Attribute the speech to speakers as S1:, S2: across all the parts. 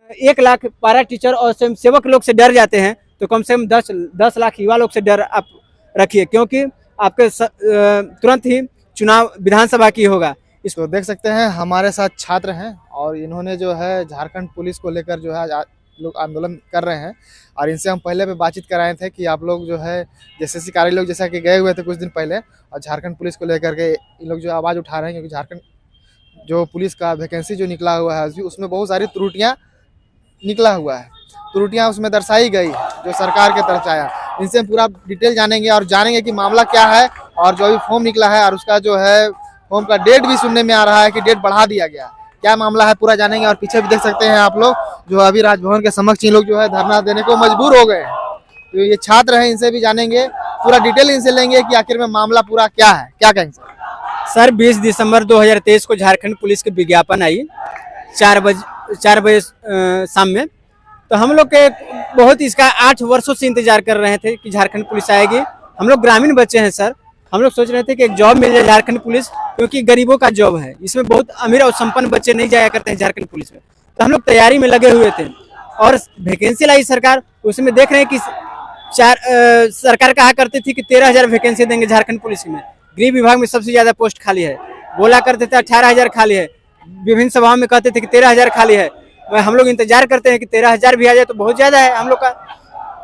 S1: 1 लाख पारा टीचर और स्वयंसेवक लोग से डर जाते हैं, तो कम से कम 10 लाख युवा लोग से डर आप रखिए, क्योंकि आपके तुरंत ही चुनाव विधानसभा की होगा।
S2: इसको देख सकते हैं हमारे साथ छात्र हैं और इन्होंने जो है झारखंड पुलिस को लेकर जो है लोग आंदोलन कर रहे हैं और इनसे हम पहले भी बातचीत कराए थे कि आप लोग जो है जेएसएससी कार्यालय लोग जैसा कि गए हुए थे कुछ दिन पहले और झारखंड पुलिस को लेकर के इन लोग जो आवाज़ उठा रहे हैं, क्योंकि झारखंड जो पुलिस का वैकेंसी जो निकला हुआ है उसमें बहुत सारी त्रुटियाँ निकला हुआ है, त्रुटियाँ उसमें दर्शाई गई जो सरकार के तरफ से आया। इनसे हम पूरा डिटेल जानेंगे और जानेंगे कि मामला क्या है और जो अभी फॉर्म निकला है और उसका जो है फॉर्म का डेट भी सुनने में आ रहा है कि डेट बढ़ा दिया गया, क्या मामला है पूरा जानेंगे। और पीछे भी देख सकते हैं आप लोग जो अभी राजभवन के समक्ष इन लोग जो है धरना देने को मजबूर हो गए हैं। तो ये छात्र हैं, इनसे भी जानेंगे, पूरा डिटेल इनसे लेंगे कि आखिर में मामला पूरा क्या है। क्या कहेंगे
S1: सर? 20 दिसंबर 2023 को झारखंड पुलिस की विज्ञापन आई 4 बजे शाम में, तो हम लोग के बहुत इसका 8 वर्षों से इंतजार कर रहे थे कि झारखंड पुलिस आएगी। हम लोग ग्रामीण बच्चे हैं सर, हम लोग सोच रहे थे कि एक जॉब मिल जाए झारखंड पुलिस, क्योंकि गरीबों का जॉब है, इसमें बहुत अमीर और संपन्न बच्चे नहीं जाया करते हैं झारखंड पुलिस में। तो हम लोग तैयारी में लगे हुए थे और वैकेंसी लाई सरकार, उसमें देख रहे हैं कि सरकार कहा करती थी कि 13,000 वैकेंसी देंगे झारखंड पुलिस में। गृह विभाग में सबसे ज्यादा पोस्ट खाली है, बोला करते थे 18,000 खाली है, विभिन्न सभाओं में कहते थे कि 13,000 खाली है। हम लोग इंतजार करते हैं कि 13,000 भी आ जाए तो बहुत ज्यादा है हम लोग का।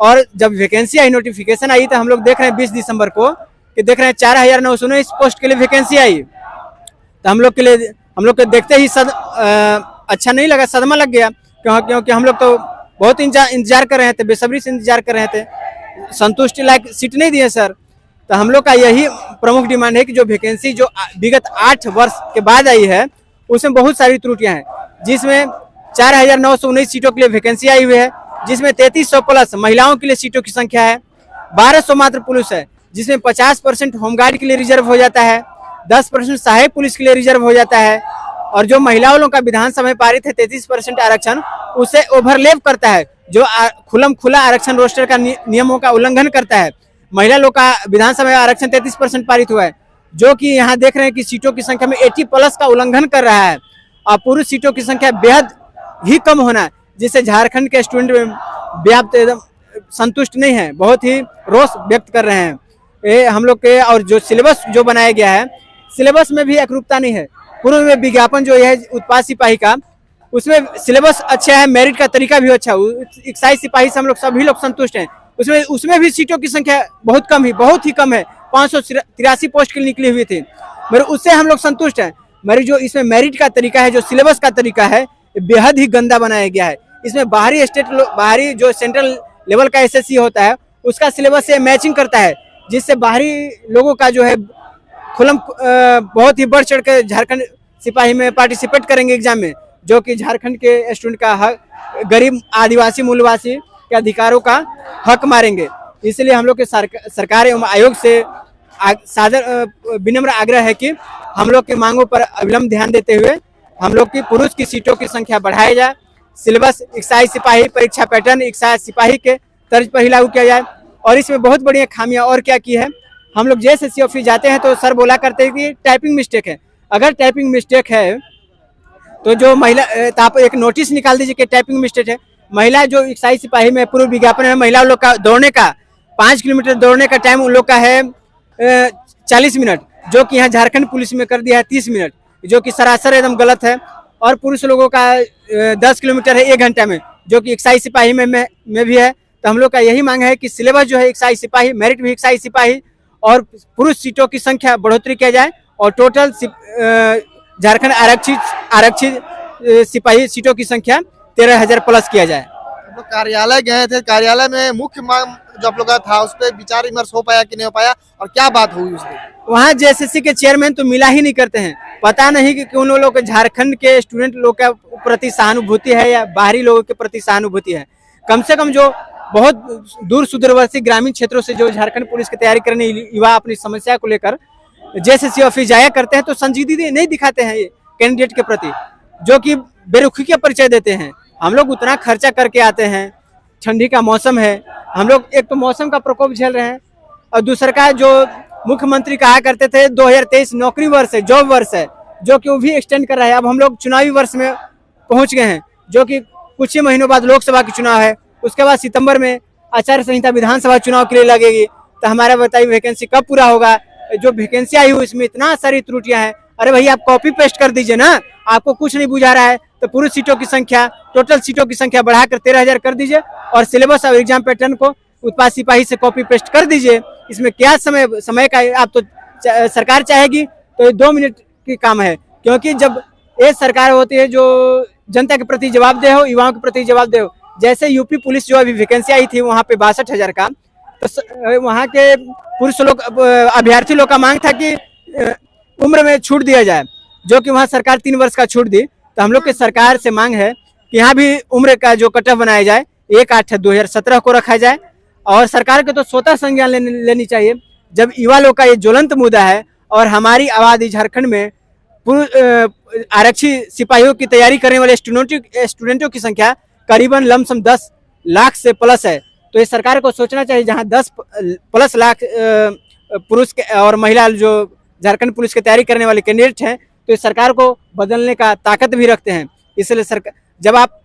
S1: और जब वैकेंसी आई, नोटिफिकेशन आई, तो हम लोग देख रहे हैं 20 दिसंबर को कि देख रहे हैं 4,919 पोस्ट के लिए वैकेंसी आई। तो हम लोग के देखते ही अच्छा नहीं लगा, सदमा लग गया, क्योंकि हम लोग तो बहुत इंतजार कर रहे थे, बेसब्री से इंतजार कर रहे थे, संतुष्टि लायक सीट नहीं दिए सर। तो हम लोग का यही प्रमुख डिमांड है कि जो वैकेंसी जो विगत 8 वर्ष के बाद आई है उसमें बहुत सारी त्रुटियां हैं, जिसमें 4,919 सीटों के लिए वैकेंसी आई हुई है, जिसमें 3300 प्लस महिलाओं के लिए सीटों की संख्या है, 1200 मात्र पुलिस है, जिसमें 50% होमगार्ड के लिए रिजर्व हो जाता है, 10% सहायक पुलिस के लिए रिजर्व हो जाता है, और जो महिलाओं का विधानसभा में पारित है 33% आरक्षण, उसे ओवरलैप करता है, जो खुला आरक्षण रोस्टर का नियमों का उल्लंघन करता है। महिला लोग का विधानसभा में आरक्षण 33% पारित हुआ है, जो कि यहाँ देख रहे हैं कि सीटों की संख्या में 80 प्लस का उल्लंघन कर रहा है, और पुरुष सीटों की संख्या बेहद ही कम होना, जिससे झारखंड के स्टूडेंट व्याप्त एकदम संतुष्ट नहीं है, बहुत ही रोष व्यक्त कर रहे हैं ये हम लोग के। और जो सिलेबस जो बनाया गया है, सिलेबस में भी एकरूपता नहीं है। पूर्व में विज्ञापन जो है उत्पाद सिपाही का, उसमें सिलेबस अच्छा है, मेरिट का तरीका भी अच्छा है, एक्साइज सिपाही से हम लोग सभी लोग संतुष्ट हैं। उसमें भी सीटों की संख्या बहुत कम ही, बहुत ही कम है, 583 पोस्ट के लिए निकली हुई थी, मेरे उससे हम लोग संतुष्ट हैं। मेरी जो इसमें मेरिट का तरीका है, जो सिलेबस का तरीका है, बेहद ही गंदा बनाया गया है। इसमें बाहरी जो सेंट्रल लेवल का एसएससी होता है उसका सिलेबस से मैचिंग करता है, जिससे बाहरी लोगों का जो है बहुत ही बढ़ चढ़ कर झारखंड सिपाही में पार्टिसिपेट करेंगे एग्जाम में, जो कि झारखंड के स्टूडेंट का हक, गरीब आदिवासी मूलवासी के अधिकारों का हक मारेंगे। इसलिए हम लोग के सरकार एवं आयोग से विनम्र आग्रह है कि हम लोग की मांगों पर अविलंब ध्यान देते हुए हम लोग की पुरुष की सीटों की संख्या बढ़ाई जाए, सिलेबस एक्साइज सिपाही परीक्षा पैटर्न एक्साइज सिपाही के तर्ज पर ही लागू किया जाए। और इसमें बहुत बड़ी खामियां और क्या की है, हम लोग जेएसएससी ऑफिस जाते हैं तो सर बोला करते हैं कि टाइपिंग मिस्टेक है। अगर टाइपिंग मिस्टेक है तो जो महिला, तो आप एक नोटिस निकाल दीजिए कि टाइपिंग मिस्टेक है। महिला जो एक्साइज सिपाही में पूर्व विज्ञापन है, महिला लोग का दौड़ने का 5 किलोमीटर दौड़ने का टाइम उन लोग का है 40 मिनट, जो कि यहाँ झारखंड पुलिस में कर दिया है 30 मिनट, जो कि सरासर एकदम गलत है। और पुरुष लोगों का 10 किलोमीटर है 1 घंटा में, जो कि एक्साइज सिपाही में भी है। तो हम लोग का यही मांग है कि सिलेबस जो है एक्साइज सिपाही, मेरिट भी एक्साइज सिपाही, और पुरुष सीटों की संख्या बढ़ोतरी किया जाए, और टोटल झारखंड आरक्षित सिपाही सीटों की संख्या 13,000 प्लस किया जाए।
S2: तो कार्यालय गए थे, कार्यालय में मुख्य मांग जो आप लोग का था उस पर विचार विमर्श हो पाया कि नहीं हो पाया, और क्या बात हुई उस दिन?
S1: वहाँ जेएसएससी के चेयरमैन तो मिला ही नहीं करते हैं, पता नहीं कि उन लोगों के झारखंड के स्टूडेंट लोग के प्रति सहानुभूति है या बाहरी लोगों के प्रति सहानुभूति है। कम से कम जो बहुत दूर सुदूरवर्ती ग्रामीण क्षेत्रों से जो झारखंड पुलिस की तैयारी करने युवा अपनी समस्या को लेकर जेएसएससी ऑफिस जाया करते हैं, तो संजीदगी नहीं दिखाते हैं ये कैंडिडेट के प्रति, जो कि बेरुखी का परिचय देते हैं। हम लोग उतना खर्चा करके आते हैं, ठंडी का मौसम है, हम लोग एक तो मौसम का प्रकोप झेल रहे हैं, और दूसरा का जो मुख्यमंत्री कहा करते थे 2023 नौकरी वर्ष है, जॉब वर्ष है, जो कि वो भी एक्सटेंड कर रहा है। अब हम लोग चुनावी वर्ष में पहुंच गए हैं, जो कि कुछ ही महीनों बाद लोकसभा के चुनाव है, उसके बाद सितंबर में आचार संहिता विधानसभा चुनाव के लिए लगेगी। तो हमारा बताइए वैकेंसी कब पूरा होगा? जो वैकेंसी आई हुई इसमें इतना सारी त्रुटियां हैं। अरे भैया आप कॉपी पेस्ट कर दीजिए ना, आपको कुछ नहीं बुझा रहा है तो पुरुष सीटों की संख्या, टोटल सीटों की संख्या बढ़ाकर 13,000 कर दीजिए और सिलेबस और एग्जाम पैटर्न को उत्पाद सिपाही से कॉपी पेस्ट कर दीजिए। इसमें क्या समय का आप तो सरकार चाहेगी तो ये 2 मिनट की काम है, क्योंकि जब ये सरकार होती है जो जनता के प्रति जवाबदेह हो, युवाओं के प्रति जवाबदेह हो। जैसे यूपी पुलिस जो अभी वैकेंसी आई थी वहाँ पे 62,000 का, तो वहाँ के पुरुष लोग अभ्यर्थी लोग का मांग था कि उम्र में छूट दिया जाए, जो कि वहाँ सरकार 3 वर्ष का छूट दी। तो हम लोग के सरकार से मांग है कि यहाँ भी उम्र का जो कट ऑफ बनाया जाए 1/8/2017 को रखा जाए और सरकार को तो स्वतः संज्ञान लेनी चाहिए। जब युवा लोग का ये ज्वलंत मुद्दा है और हमारी आबादी झारखंड में आरक्षी सिपाहियों की तैयारी करने वाले स्टूडेंटों की संख्या करीबन लमसम 10 लाख से प्लस है। तो ये सरकार को सोचना चाहिए, जहां 10 प्लस लाख पुरुष और महिला जो झारखंड पुलिस की तैयारी करने वाले कैंडिडेट हैं, तो इस सरकार को बदलने का ताकत भी रखते हैं। इसलिए सरकार, जब आप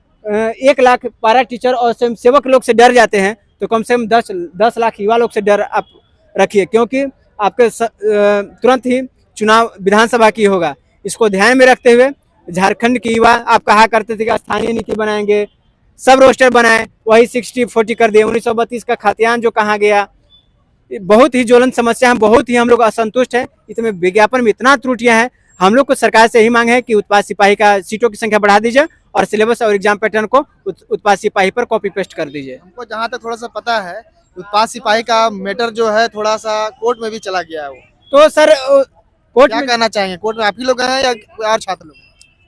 S1: 1 लाख पारा टीचर और स्वयं सेवक लोग से डर जाते हैं तो कम से कम 10 लाख युवा लोग से डर आप रखिए, क्योंकि आपके तुरंत ही चुनाव विधानसभा की होगा। इसको ध्यान में रखते हुए झारखंड की युवा, आप कहा करते थे कि स्थानीय नीति बनाएंगे, सब रोस्टर बनाए, वही 60-40 कर दिए। 1932 का खातियान जो कहा गया, बहुत ही ज्वलंत समस्या है, बहुत ही हम लोग असंतुष्ट है। इसमें विज्ञापन में इतना त्रुटियां हैं। हम लोग को सरकार से यही मांग है कि उत्पाद सिपाही का सीटों की संख्या बढ़ा दीजिए और सिलेबस और एग्जाम पैटर्न को उत्पाद सिपाही पर कॉपी पेस्ट कर दीजिए।
S2: हमको जहाँ तक थोड़ा सा पता है, उत्पाद सिपाही का मैटर जो है थोड़ा सा कोर्ट में भी चला गया है। वो
S1: तो सर कोर्ट
S2: क्या
S1: में
S2: कहना चाहेंगे? कोर्ट में आप ही लोग हैं या और छात्र लोग?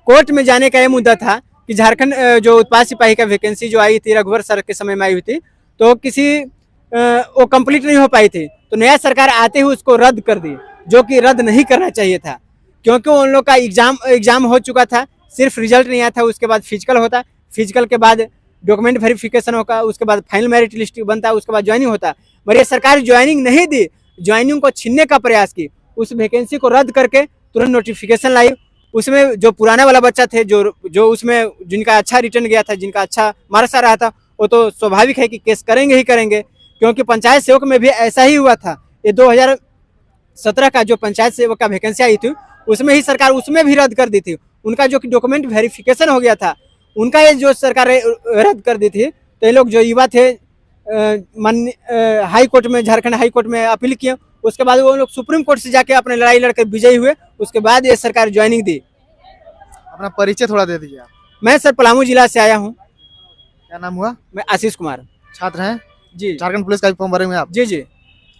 S1: कोर्ट में जाने का ये मुद्दा था कि झारखंड जो उत्पाद सिपाही का वैकेंसी जो आई थी रघुवर सर के समय में आई हुई थी, तो किसी वो कंप्लीट नहीं हो पाई थी। तो नया सरकार आते हुए उसको रद्द कर दी, जो कि रद्द नहीं करना चाहिए था, क्योंकि उन लोग का एग्जाम हो चुका था, सिर्फ रिजल्ट नहीं आया था। उसके बाद फिजिकल होता, फिजिकल के बाद डॉक्यूमेंट वेरिफिकेशन होगा, उसके बाद फाइनल मेरिट लिस्ट बनता, उसके बाद ज्वाइनिंग होता। मगर ये सरकार ज्वाइनिंग नहीं दी, ज्वाइनिंग को छीनने का प्रयास की। उस वैकेंसी को रद्द करके तुरंत नोटिफिकेशन लाई। उसमें जो पुराना वाला बच्चा थे, जो उसमें जिनका अच्छा रिटर्न गया था, जिनका अच्छा मार्क्स आ रहा था, वो तो स्वाभाविक है कि केस करेंगे ही करेंगे, क्योंकि पंचायत सेवक में भी ऐसा ही हुआ था। ये 2017 का जो पंचायत सेवक का वैकेंसी आई थी, उसमें ही सरकार उसमें भी रद्द कर दी थी। उनका जो डॉक्यूमेंट वेरिफिकेशन हो गया था, उनका ये जो सरकार रद्द कर दी थी। तो ये लोग जो युवा थे हाई कोर्ट में, झारखंड हाई कोर्ट में अपील किए। उसके बाद वो लोग सुप्रीम कोर्ट से जाके अपने लड़ाई लड़कर विजयी हुए। उसके बाद ये सरकार ज्वाइनिंग दी।
S2: अपना परिचय थोड़ा दे दीजिए आप।
S1: मैं सर पलामू जिला से आया हूँ।
S2: क्या नाम हुआ?
S1: मैं आशीष कुमार।
S2: छात्र हैं
S1: जी।
S2: झारखंड पुलिस का भी फॉर्म भरे हुए हैं आप?
S1: जी जी,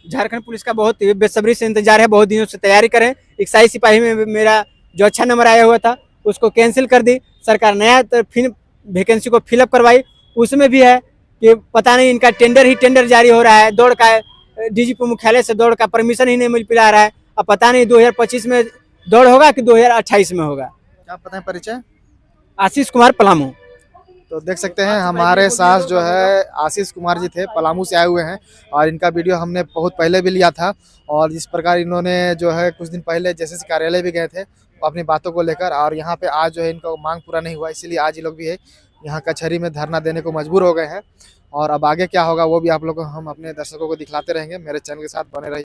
S1: झारखंड पुलिस का बहुत बेसब्री से इंतजार है, बहुत दिनों से तैयारी करें। इक्साई सिपाही में मेरा जो अच्छा नंबर आया हुआ था उसको कैंसिल कर दी सरकार, नया तो फिर वैकेंसी को फिलअप करवाई। उसमें भी है कि पता नहीं इनका टेंडर जारी हो रहा है, दौड़ का डीजीपी मुख्यालय से दौड़ का परमिशन ही नहीं मिल पिला रहा है। अब पता नहीं 2025 में दौड़ होगा कि 2028 में होगा।
S2: क्या पता है परिचय?
S1: आशीष कुमार पलामू।
S2: तो देख सकते हैं हमारे साथ जो है आशीष कुमार जी थे, पलामू से आए हुए हैं और इनका वीडियो हमने बहुत पहले भी लिया था। और जिस प्रकार इन्होंने जो है कुछ दिन पहले जेएसएससी कार्यालय भी गए थे अपनी बातों को लेकर, और यहाँ पे आज जो है इनका मांग पूरा नहीं हुआ, इसीलिए आज ये लोग भी है यहाँ कचहरी में धरना देने को मजबूर हो गए हैं। और अब आगे क्या होगा वो भी आप लोग को हम अपने दर्शकों को दिखलाते रहेंगे। मेरे चैनल के साथ बने रहिए।